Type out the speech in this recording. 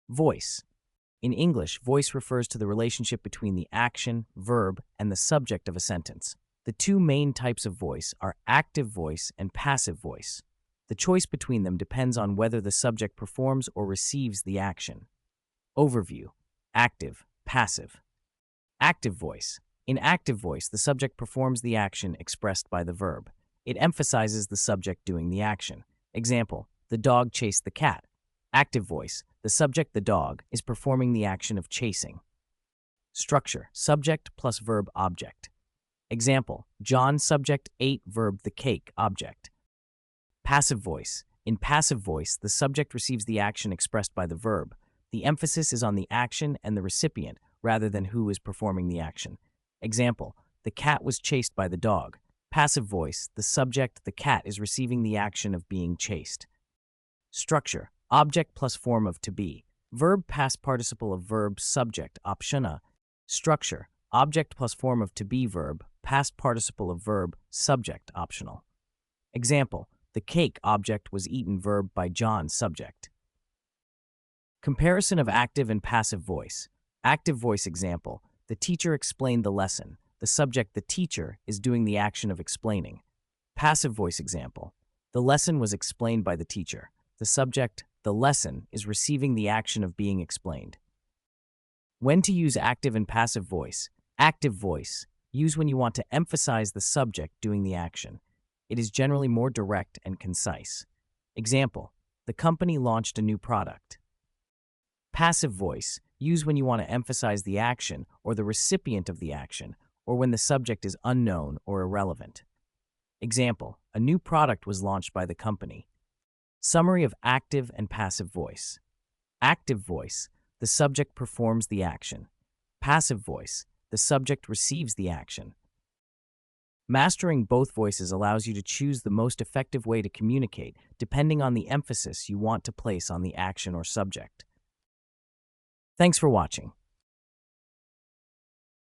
Voice. In English, voice refers to the relationship between the action, verb, and the subject of a sentence. The two main types of voice are active voice and passive voice. The choice between them depends on whether the subject performs or receives the action. Overview. Active, passive. Active voice. In active voice, the subject performs the action expressed by the verb. It emphasizes the subject doing the action. Example, the dog chased the cat. Active voice, the subject, the dog, is performing the action of chasing. Structure, subject plus verb object. Example, John subject ate verb the cake object. Passive voice. In passive voice, the subject receives the action expressed by the verb. The emphasis is on the action and the recipient rather than who is performing the action. Example, the cat was chased by the dog. Passive voice, the subject, the cat, is receiving the action of being chased. Structure, object plus form of to be. Verb past participle of verb subject optiona. Structure, object plus form of to be verb, past participle of verb subject optional. Example, the cake object was eaten verb by John subject. Comparison of active and passive voice. Active voice example, the teacher explained the lesson. The subject, the teacher, is doing the action of explaining. Passive voice example, the lesson was explained by the teacher. The subject, the lesson, is receiving the action of being explained. When to use active and passive voice. Active voice, use when you want to emphasize the subject doing the action. It is generally more direct and concise. Example, the company launched a new product. Passive voice, use when you want to emphasize the action or the recipient of the action, or when the subject is unknown or irrelevant. Example, a new product was launched by the company. Summary of active and passive voice. Active voice, the subject performs the action. Passive voice, the subject receives the action. Mastering both voices allows you to choose the most effective way to communicate depending on the emphasis you want to place on the action or subject. Thanks for watching.